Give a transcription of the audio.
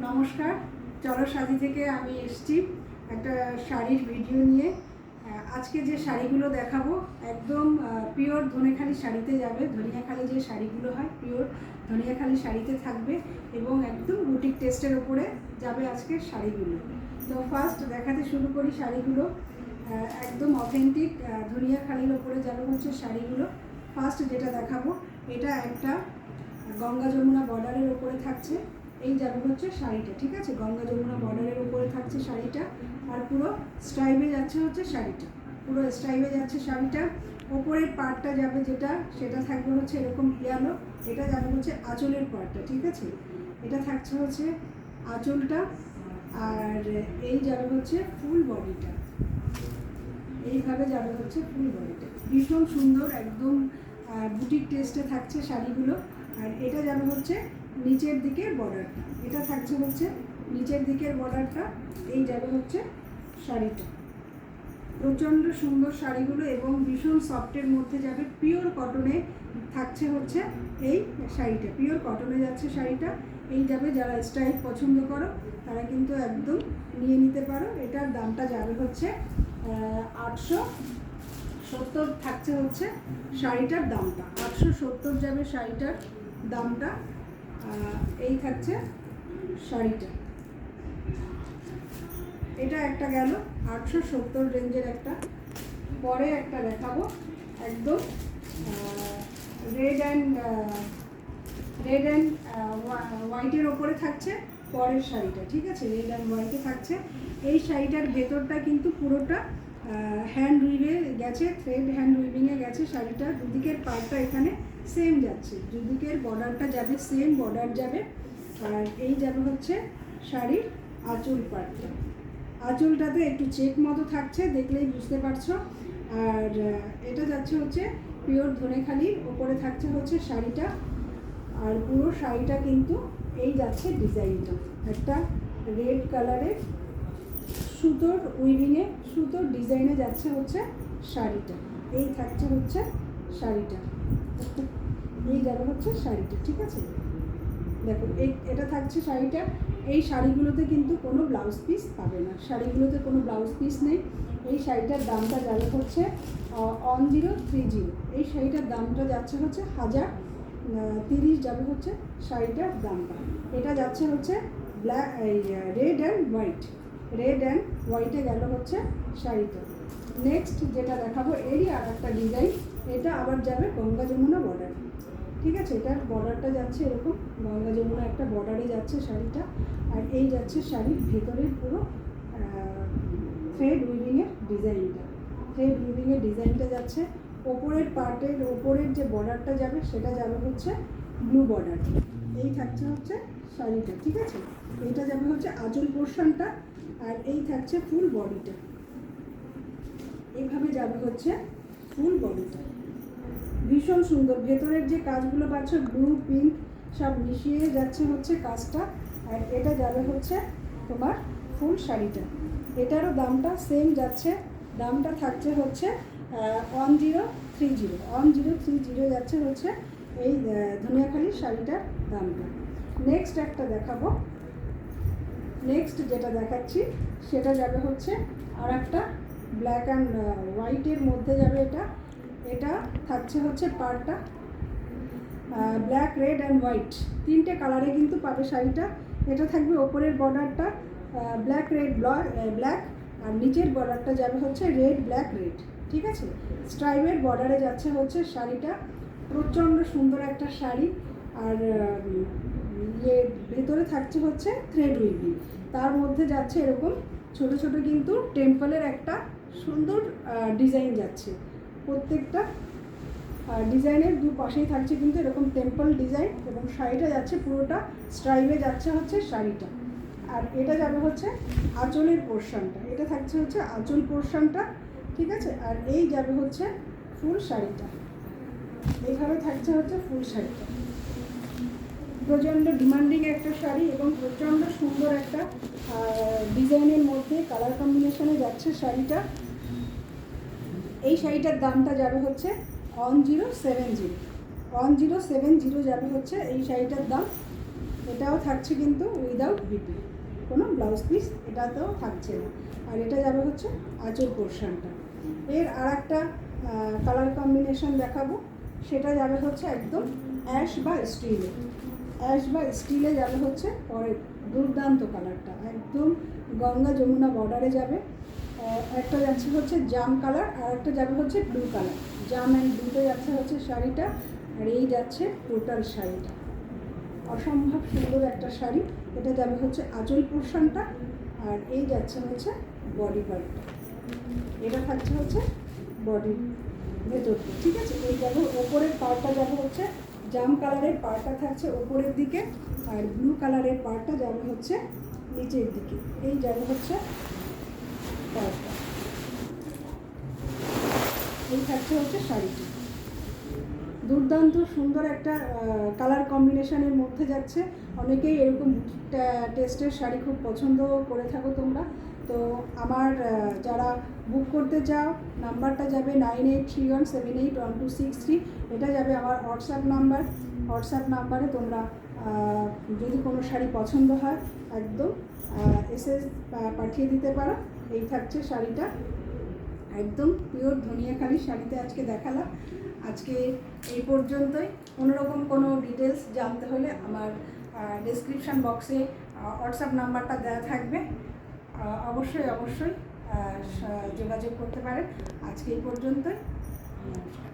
নমস্কার, চলো সাজি থেকে আমি এসেছি একটা শাড়ির ভিডিও নিয়ে। আজকে যে শাড়িগুলো দেখাবো একদম পিওর ধনেখালি শাড়িতে যাবে। ধনিয়াখালি যে শাড়িগুলো হয় পিওর ধনিয়াখালি শাড়িতে থাকবে এবং একদম বুটিক টেস্টের ওপরে যাবে আজকে শাড়িগুলো। তো ফার্স্ট দেখাতে শুরু করি শাড়িগুলো। একদম অথেন্টিক ধনিয়াখালির ওপরে যাবে হচ্ছে শাড়িগুলো। ফার্স্ট যেটা দেখাবো এটা একটা গঙ্গা যমুনা বর্ডারের ওপরে থাকছে। এই যাবে হচ্ছে শাড়িটা, ঠিক আছে, গঙ্গা যমুনা বর্ডারের উপরে থাকছে শাড়িটা। আর পুরো স্ট্রাইপে যাচ্ছে হচ্ছে শাড়িটা, পুরো স্ট্রাইপে যাচ্ছে শাড়িটা। ওপরের পার্টটা যাবে যেটা, সেটা থাকবে হচ্ছে এরকম পিয়ানো। এটা যাবে হচ্ছে আঁচলের পার্টটা, ঠিক আছে, এটা থাকছে হচ্ছে আঁচলটা। আর এই যাবে হচ্ছে ফুল বডিটা, এইভাবে যাবে হচ্ছে ফুল বডিটা। ভীষণ সুন্দর, একদম বুটিক টেস্টে থাকছে শাড়িগুলো। আর এটা যাবে হচ্ছে নিচের দিকের বর্ডারটা, এটা থাকছে হচ্ছে নিচের দিকের বর্ডারটা। এই যাবে হচ্ছে শাড়িটা। প্রচণ্ড সুন্দর শাড়িগুলো এবং ভীষণ সফটের মধ্যে যাবে, পিওর কটনে থাকছে হচ্ছে এই শাড়িটা, পিওর কটনে যাচ্ছে শাড়িটা। এই যাবে, যারা স্টাইল পছন্দ করো তারা কিন্তু একদম নিয়ে নিতে পারো। এটার দামটা যাবে হচ্ছে 870 থাকছে হচ্ছে শাড়িটার দামটা, 870 যাবে শাড়িটার দামটা। এই থাকছে শাড়িটা। এটা একটা গেল 870 রেঞ্জের একটা। পরে একটা দেখাবো একদম রেড অ্যান্ড হোয়াইটের ওপরে থাকছে পরের শাড়িটা, ঠিক আছে, রেড অ্যান্ড হোয়াইটে থাকছে। এই শাড়িটার ভেতরটা কিন্তু পুরোটা হ্যান্ড উইভে গেছে, থ্রেড হ্যান্ড উইভিংয়ে গেছে শাড়িটা। দুদিকের পার্টটা এখানে সেম যাচ্ছে, দুদিকের বর্ডারটা যাবে সেম বর্ডার যাবে। আর এই যাবে হচ্ছে শাড়ির আঁচল পার্টটা, আঁচলটাতে একটু চেক মতো থাকছে, দেখলেই বুঝতে পারছো। আর এটা যাচ্ছে হচ্ছে পিওর ধনেখালির ওপরে থাকছে হচ্ছে শাড়িটা। আর পুরো শাড়িটা কিন্তু এই যাচ্ছে ডিজাইনটা, একটা রেড কালারের সুতোর উইভিংয়ে, সুতোর ডিজাইনে যাচ্ছে হচ্ছে শাড়িটা। এই থাকছে হচ্ছে শাড়িটা, এই যাবে হচ্ছে শাড়িটা, ঠিক আছে। দেখো এটা থাকছে শাড়িটা। এই শাড়িগুলোতে কিন্তু কোনো ব্লাউজ পিস পাবে না, শাড়িগুলোতে কোনো ব্লাউজ পিস নেই। এই শাড়িটার দামটা যাবে হচ্ছে 1030। এই শাড়িটার দামটা যাচ্ছে হচ্ছে 1030 যাবে হচ্ছে শাড়িটার দামটা। এটা যাচ্ছে হচ্ছে ব্ল্যাক, এই red and white, red and হোয়াইটে গেল হচ্ছে শাড়িটা। নেক্সট যেটা দেখাবো এরই আর একটা ডিজাইন, এটা আবার যাবে গঙ্গা যমুনা বর্ডার, ঠিক আছে। এটার বর্ডারটা যাচ্ছে এরকম গঙ্গা যমুনা একটা বর্ডারে যাচ্ছে শাড়িটা। আর এই যাচ্ছে শাড়ির ভেতরের পুরো থ্রেড উইভিংয়ের ডিজাইনটা, থ্রেড উইভিংয়ের ডিজাইনটা যাচ্ছে। ওপরের পার্টের ওপরের যে বর্ডারটা যাবে সেটা যাবে হচ্ছে ব্লু বর্ডার। এই থাকছে হচ্ছে শাড়িটা, ঠিক আছে। এইটা যাবে হচ্ছে আঁচল পোর্শনটা। আর এই থাকছে ফুল বডিটা, এইভাবে যাবে হচ্ছে ফুল বডিটা। ভীষণ সুন্দর, ভেতরের যে কাজগুলো পাচ্ছ ব্লু পিঙ্ক সব মিশিয়ে যাচ্ছে হচ্ছে কাজটা। আর এটা যাবে হচ্ছে তোমার ফুল শাড়িটা। এটারও দামটা সেম যাচ্ছে, দামটা থাকছে হচ্ছে 1030 যাচ্ছে হচ্ছে এই ধনিয়াখালি শাড়িটার দামটা। নেক্সট একটা দেখাবো, নেক্সট যেটা দেখাচ্ছি সেটা যাবে হচ্ছে আর একটা ব্ল্যাক অ্যান্ড হোয়াইটের মধ্যে যাবে। এটা এটা থাকছে হচ্ছে পার্টটা ব্ল্যাক, রেড অ্যান্ড হোয়াইট, তিনটে কালারে কিন্তু পাবে শাড়িটা। এটা থাকবে ওপরের বর্ডারটা ব্ল্যাক রেড ব্ল্যাক, আর নিচের বর্ডারটা যাবে হচ্ছে রেড ব্ল্যাক রেড, ঠিক আছে। স্ট্রাইপের বর্ডারে যাচ্ছে হচ্ছে শাড়িটা। প্রচণ্ড সুন্দর একটা শাড়ি। আর ভেতরে থাকছে হচ্ছে থ্রেড উইভিং, তার মধ্যে যাচ্ছে এরকম ছোট ছোট কিন্তু টেম্পলের একটা সুন্দর ডিজাইন যাচ্ছে। প্রত্যেকটা ডিজাইনের দুপাশেই থাকছে কিন্তু এরকম টেম্পল ডিজাইন, এবং শাড়িটা যাচ্ছে পুরোটা স্ট্রাইপে যাচ্ছে হচ্ছে শাড়িটা। আর এটা যাবে হচ্ছে আঁচলের পোর্শনটা, এটা থাকছে হচ্ছে আঁচল পোর্শনটা, ঠিক আছে। আর এই যাবে হচ্ছে ফুল শাড়িটা, এইভাবে থাকছে হচ্ছে ফুল শাড়িটা। প্রচণ্ড ডিমান্ডিং একটা শাড়ি এবং প্রচণ্ড সুন্দর একটা ডিজাইনের মধ্যে কালার কম্বিনেশনে যাচ্ছে শাড়িটা। এই শাড়িটার দামটা যাবে হচ্ছে 1070 যাবে হচ্ছে এই শাড়িটার দাম। এটাও থাকছে কিন্তু উইদাউট বিপি, কোনো ব্লাউজ পিস এটাতেও থাকছে না। আর এটা যাবে হচ্ছে আঁচল পোর্শনটা। এর আর একটা কালার কম্বিনেশন দেখাবো, সেটা যাবে হচ্ছে একদম অ্যাশ বা স্টিলে। অ্যাশ বা স্টিলে যাবে হচ্ছে পরের দুর্দান্ত কালারটা, একদম গঙ্গা যমুনা বর্ডারে যাবে। একটা যাচ্ছে হচ্ছে জাম কালার, আর একটা যাবে হচ্ছে ব্লু কালার। জাম অ্যান্ড ব্লুতে যাচ্ছে হচ্ছে শাড়িটা, আর এই যাচ্ছে টোটাল শাড়িটা। অসম্ভব সুন্দর একটা শাড়ি। এটা যাবে হচ্ছে আঁচল পোর্শনটা, আর এই যাচ্ছে হচ্ছে বডি পার্টটা। এটা থাকছে হচ্ছে বডির ভেতরটা, ঠিক আছে। এই যাবে ওপরের পার্টটা যাবে হচ্ছে জাম কালারের পার্টটা থাকছে ওপরের দিকে, আর ব্লু কালারের পার্টটা যাবে হচ্ছে নিচের দিকে। এই যাবে হচ্ছে পার্টটা, এই থাকছে হচ্ছে শাড়িটি। দুর্দান্ত সুন্দর একটা কালার কম্বিনেশনের মধ্যে যাচ্ছে। অনেকেই এরকম টেস্টের শাড়ি খুব পছন্দ করে থাকো তোমরা। তো আমার যারা বুক করতে চাও, নাম্বারটা যাবে 9831781263। এটা যাবে আমার হোয়াটসঅ্যাপ নাম্বার। হোয়াটসঅ্যাপ নাম্বারে তোমরা যদি কোনো শাড়ি পছন্দ হয় একদম এসএস পাঠিয়ে দিতে পারো। এই থাকছে শাড়িটা, একদম পিওর ধনিয়াখালি শাড়িতে আজকে দেখালাম। আজকে এই পর্যন্তই। কোনোরকম কোনো ডিটেলস জানতে হলে আমার ডেসক্রিপশান বক্সে হোয়াটসঅ্যাপ নাম্বারটা দেওয়া থাকবে, অবশ্যই অবশ্যই যোগাযোগ করতে পারেন। আজকে এই পর্যন্তই, নমস্কার।